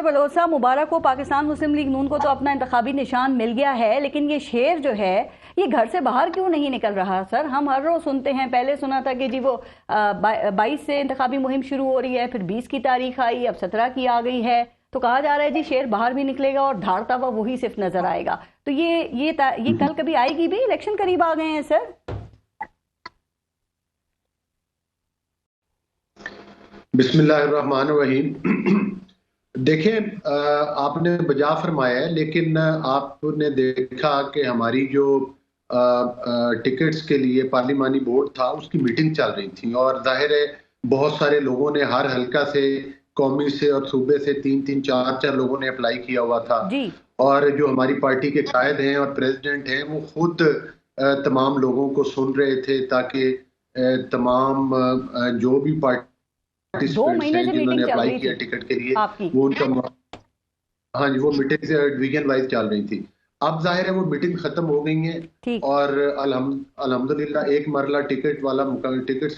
Bloch साहब, मुबारक हो, पाकिस्तान मुस्लिम league नून को तो अपना इंतखाबी निशान मिल गया है, लेकिन ये शेर जो है ये घर से बाहर क्यों नहीं निकल रहा सर? हम हर रोज सुनते हैं, पहले सुना था कि जी वो 22 से इंतखाबी मुहिम शुरू हो रही है, फिर 20 की तारीख आई, अब 17 की आ गई है, तो कहा जा रहा है जी शेर बाहर भी निकलेगा और धाड़ता हुआ वही सिर्फ नजर आएगा। तो ये कल कभी आएगी भी? इलेक्शन करीब आ गए हैं सर। बिस्मिल्लाहिर्रहमानिर्रहीम। देखें, आपने बजा फरमाया है, लेकिन आपने देखा कि हमारी जो टिकट्स के लिए पार्लिमानी बोर्ड था उसकी मीटिंग चल रही थी, और जाहिर है बहुत सारे लोगों ने हर हल्का से, कौमी से और सूबे से 3-3, 4-4 लोगों ने अप्लाई किया हुआ था। और जो हमारी पार्टी के कायद हैं और प्रेसिडेंट हैं वो खुद तमाम लोगों को सुन रहे थे, ताकि तमाम जो भी पार्टी 2 महीने से जिन्होंने मीटिंग चल अप्लाई रही किया थी टिकट के लिए, आपकी। वो उनका, हाँ जी, वो मीटिंग डिवीजन वाइज चल रही थी। अब जाहिर है वो मीटिंग खत्म हो गई है और अल्हम्दुलिल्लाह एक मरला टिकट्स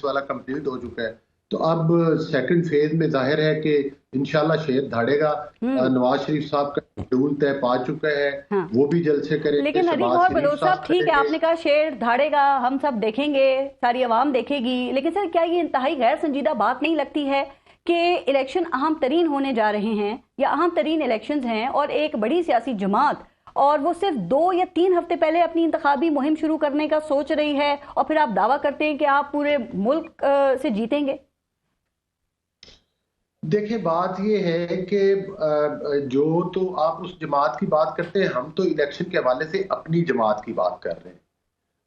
वाला कंप्लीट हो चुका है। तो अब सेकंड फेज में जाहिर है कि इंशाल्लाह शेर धाड़ेगा। नवाज शरीफ साहब का शेड्यूल तय पा चुका है। हाँ। वो भी जल्द से करेंगे। लेकिन हरीफ और बलोच साहब, ठीक है आपने कहा शेर धाड़ेगा, हम सब देखेंगे, सारी आवाम देखेगी, लेकिन सर क्या ये इंतहाई गैर संजीदा बात नहीं लगती है कि इलेक्शन अहम तरीन होने जा रहे हैं या अहम तरीन इलेक्शंस हैं और एक बड़ी सियासी जमात, और वो सिर्फ 2 या 3 हफ्ते पहले अपनी इंतखाबी मुहिम शुरू करने का सोच रही है, और फिर आप दावा करते हैं कि आप पूरे मुल्क से जीतेंगे? देखिए, बात ये है कि जो तो आप उस जमात की बात करते हैं, हम तो इलेक्शन के हवाले से अपनी जमात की बात कर रहे हैं।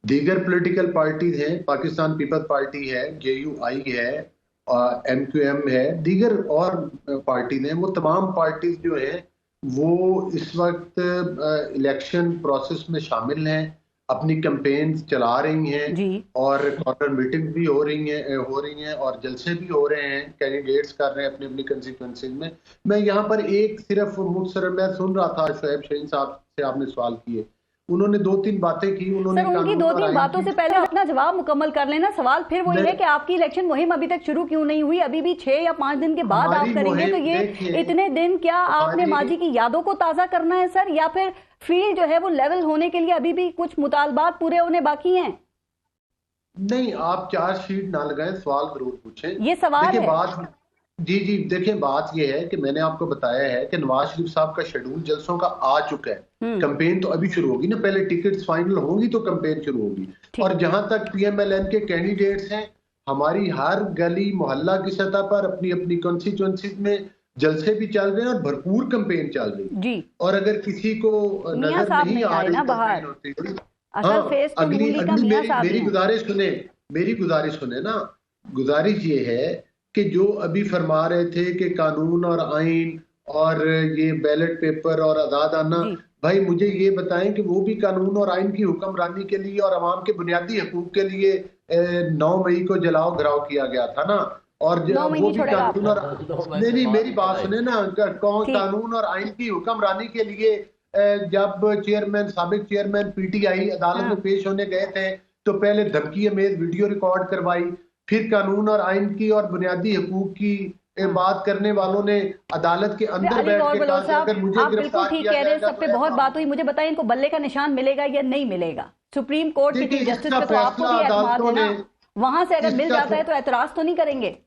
दीगर पॉलिटिकल पार्टीज हैं, पाकिस्तान पीपल्स पार्टी है, JUI है, MQM है, दीगर और पार्टीज हैं। वो तमाम पार्टीज जो हैं वो इस वक्त इलेक्शन प्रोसेस में शामिल हैं, अपनी कैंपेन चला रही हैं और कॉर्नर मीटिंग भी हो रही हैं और जलसे भी हो रहे हैं, कैंडिडेट्स कर रहे हैं अपनी अपनी कंस्टिट्यूएंसीज में। मैं यहाँ पर एक सिर्फ मुख्तसर मैं सुन रहा था, शोएब शाहीन साहब से आपने सवाल किए, उन्होंने 2-3 बातें की। उन्होंने सर उनकी 2-3 बातों से पहले अपना जवाब मुकम्मल कर लेना। सवाल फिर वही है कि आपकी इलेक्शन मुहिम अभी तक शुरू क्यों नहीं हुई? अभी भी 6 या 5 दिन के बाद आप करेंगे, तो ये इतने दिन क्या आपने माजी की यादों को ताजा करना है सर, या फिर फील्ड जो है वो लेवल होने के लिए अभी भी कुछ मुतालबात पूरे होने बाकी हैं? नहीं, आप चार्जशीट ना लगाएं, सवाल जरूर पूछें। ये सवाल है। जी देखिए, बात यह है कि मैंने आपको बताया है कि नवाज शरीफ साहब का शेड्यूल जलसों का आ चुका है। कैंपेन तो अभी शुरू होगी ना, पहले टिकट्स फाइनल होंगी तो कैंपेन शुरू होगी। और जहां तक PMLN के कैंडिडेट्स हैं, हमारी हर गली मोहल्ला की सतह पर अपनी अपनी कॉन्स्टिट्यूएंसी में जलसे भी चल रहे हैं और भरपूर कैंपेन चल रही है। और अगर किसी को नजर नहीं आ रही कैंपेन होती हुई, हाँ, अगली मेरी गुजारिश सुने ना। गुजारिश ये है कि जो अभी फरमा रहे थे कि कानून और आइन और ये बैलेट पेपर और आजाद आना, भाई मुझे ये बताएं कि वो भी कानून और आइन की हुक्मरानी के लिए और अवाम के बुनियादी हकूक के लिए 9 मई को जलाओ घराव किया गया था ना। और वो भी कानून और नहीं, मेरी बात सुने ना, कानून और आइन की हुक्मरानी के लिए जब साबिक चेयरमैन PTI अदालत में पेश होने गए थे तो पहले धमकी अमेज वीडियो रिकॉर्ड करवाई, फिर कानून और आइन की और बुनियादी हकूक की बात करने वालों ने अदालत के अंदर बैठ के कहा कि अगर मुझे गिरफ्तार किया जाएगा। सब पे बहुत बात हुई, मुझे बताइए इनको बल्ले का निशान मिलेगा या नहीं मिलेगा? सुप्रीम कोर्ट की चीफ जस्टिस पे तो आपको भी एतमाद है ना, वहां से अगर मिल जाता है तो एतराज तो नहीं करेंगे?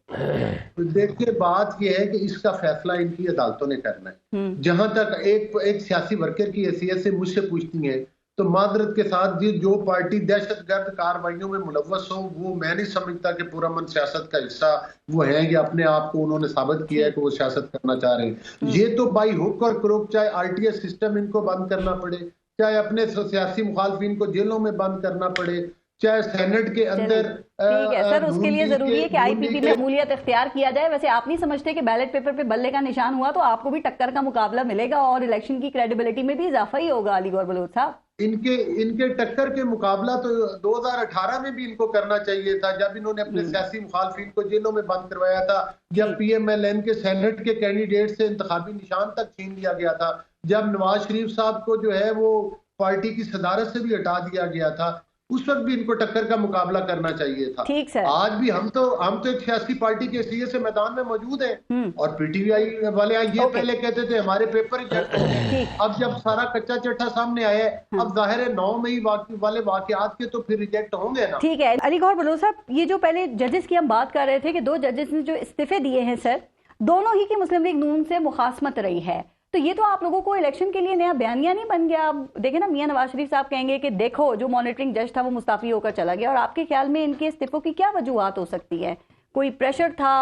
देखिए, बात यह है कि इसका फैसला इनकी अदालतों ने करना है। जहां तक एक सियासी वर्कर की हैसियत से मुझसे पूछती है, तो मादरत के साथ जो पार्टी दहशतगर्द कार्रवाइयों में मुलव्वस हो, वो मैं नहीं समझता कि पुरअमन सियासत का हिस्सा वो है, या अपने आप को उन्होंने साबित किया है कि वो सियासत करना चाह रहे हैं। ये तो बाई हुक और क्रुक, चाहे RTS सिस्टम इनको बंद करना पड़े, चाहे अपने सियासी मुखालफिन को जेलों में बंद करना पड़े, चाहे सेनेट के अंदर। ठीक है सर, उसके लिए जरूरी है कि IPP में शमूलियत इख्तियार किया जाए। वैसे आप नहीं समझते कि बैलेट पेपर पे बल्ले का निशान हुआ तो आपको भी टक्कर का मुकाबला मिलेगा और इलेक्शन की क्रेडिबिलिटी में भी इजाफा ही होगा? अली गौर बलोच साहब, इनके टक्कर के मुकाबला तो 2018 में भी इनको करना चाहिए था, जब इन्होंने अपने सियासी मुखालफिन को जेलों में बंद करवाया था, जब PMLN के सेनेट के कैंडिडेट से इंतखाबी निशान तक छीन लिया गया था, जब नवाज शरीफ साहब को जो है वो पार्टी की सदारत से भी हटा दिया गया था। उस वक्त भी इनको टक्कर का मुकाबला करना चाहिए था। ठीक सर। आज भी हम तो एक सियासी पार्टी के हैसियत से मैदान में मौजूद हैं और पीटीआई वाले ये पहले कहते थे हमारे पेपर रिजेक्ट हो गए। अब जब सारा कच्चा चिट्ठा सामने आया है, अब जाहिर है 9 मई वाले वाकयात के तो फिर रिजेक्ट होंगे ना। ठीक है अली गौहर बलोच साहब, ये जो पहले जजेस की हम बात कर रहे थे कि 2 जजेस ने जो इस्तीफे दिए हैं सर, दोनों ही की मुस्लिम लीग नून से मुखासमत रही है, तो ये तो आप लोगों को इलेक्शन के लिए नया बयानिया नहीं बन गया? आप देखें ना, मियां नवाज शरीफ साहब कहेंगे कि देखो जो मॉनिटरिंग जज था वो मुस्ताफी होकर चला गया, और आपके ख्याल में इनके इस्तीफों की क्या वजूहत हो सकती है? कोई प्रेशर था,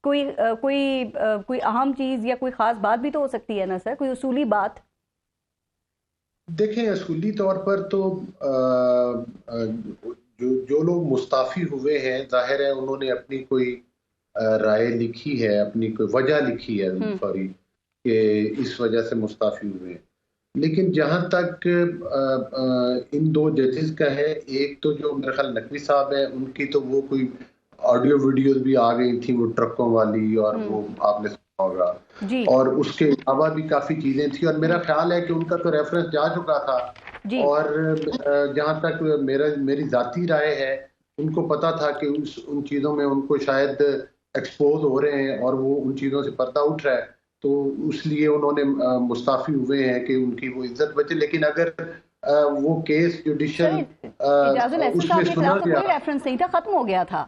कोई अहम चीज या कोई खास बात भी तो हो सकती है ना सर, कोई उसूली बात? देखें, असूली तौर पर तो जो लोग मुस्ताफी हुए हैं, जाहिर है उन्होंने अपनी कोई राय लिखी है, अपनी कोई वजह लिखी है सॉरी कि इस वजह से मुस्ताफी हुए। लेकिन जहां तक इन 2 जजेस का है, एक तो जो मेरे ख्याल नकवी साहब है, उनकी तो वो कोई ऑडियो वीडियोस भी आ गई थी वो ट्रकों वाली, और वो आपने सुना होगा, और उसके अलावा भी काफी चीजें थी, और मेरा ख्याल है कि उनका तो रेफरेंस जा चुका था। और जहां तक मेरी जाती राय है, उनको पता था कि उन चीजों में उनको शायद एक्सपोज हो रहे हैं और वो उन चीजों से पर्दा उठ रहा है, तो इसलिए उन्होंने मुस्ताफी हुए हैं कि उनकी वो इज्जत बचे। लेकिन अगर वो केस जुडिशियल उसमें सुना गया, रेफरेंस नहीं था, खत्म हो गया था।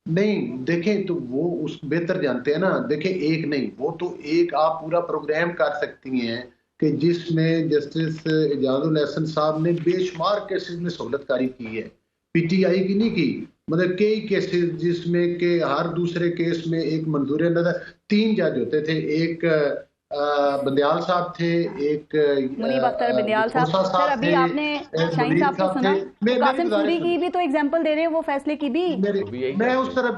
नहीं, देखें तो वो उस बेहतर जानते हैं ना। देखें, एक नहीं, वो तो एक आप पूरा प्रोग्राम कर सकती हैं कि जिसमें जस्टिस एजाजुल एहसन साहब ने बेशुमार केसेस में सहूलतकारी की है, पीटीआई की नहीं की, मतलब कई केसेस जिसमें के हर दूसरे केस में एक मंजूर नजर 3 जज होते थे, एक बंदियाल साहब थे, एक मुनीब अख्तर बंदियाल साहब। सर अभी आपने शाहीन साहब को सुना, कासिम सूरी की भी तो एग्जांपल दे रहे हैं, वो फैसले की भी। मैं उस तरफ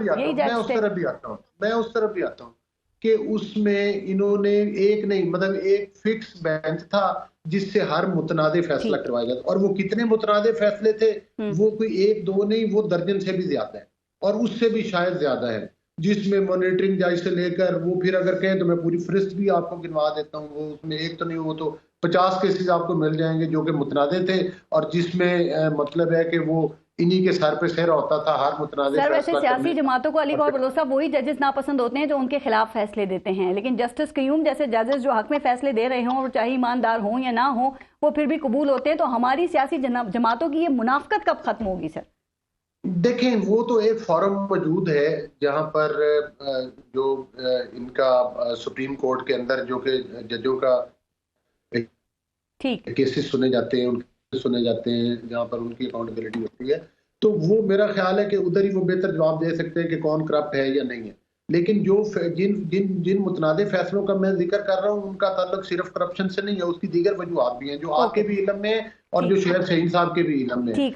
भी आता हूँ कि उसमें इन्होंने एक नहीं, मतलब एक फिक्स बेंच था जिससे हर मुतनादे फैसला करवाया जाता, और वो कितने मुतनादे फैसले थे, वो कोई 1-2 नहीं, वो दर्जन से भी ज्यादा है, और उससे भी शायद ज्यादा है, जिसमें मॉनिटरिंग जज से लेकर वो फिर अगर कहें तो मैं पूरी फहरिस्त भी आपको गिनवा देता हूँ, वो उसमें एक तो नहीं, वो तो 50 केसेस आपको मिल जाएंगे जो कि मुतनादे थे, और जिसमें मतलब है कि वो इन्हीं के सर पे सिर होता था हर मुतनादे। सर वैसे सियासी जमातों को अली गौहर बलोच साहब वही जजेस नापसंद होते हैं जो उनके खिलाफ फैसले देते हैं, लेकिन जस्टिस क्यूम जैसे जजेस जो हक में फैसले दे रहे हों और चाहे ईमानदार हों या ना हो, वो फिर भी कबूल होते हैं। तो हमारी सियासी जमातों की ये मुनाफकत कब खत्म होगी सर? देखें, वो तो एक फोरम मौजूद है जहां पर जो इनका सुप्रीम कोर्ट के अंदर जो कि जजों का केसेस सुने जाते हैं, उनके सुने जाते हैं, जहां पर उनकी अकाउंटेबिलिटी होती है, तो वो मेरा ख्याल है कि उधर ही वो बेहतर जवाब दे सकते हैं कि कौन करप्ट है या नहीं है। लेकिन जो जिन मुतनादे फैसलों का मैं जिक्र कर रहा हूँ, उनका ताल्लुक सिर्फ करप्शन से नहीं है, उसकी दीगर वजूहात भी हैं जो आपके भी इल्म में है और जो शेर शहीन साहब के भी इल्म में है।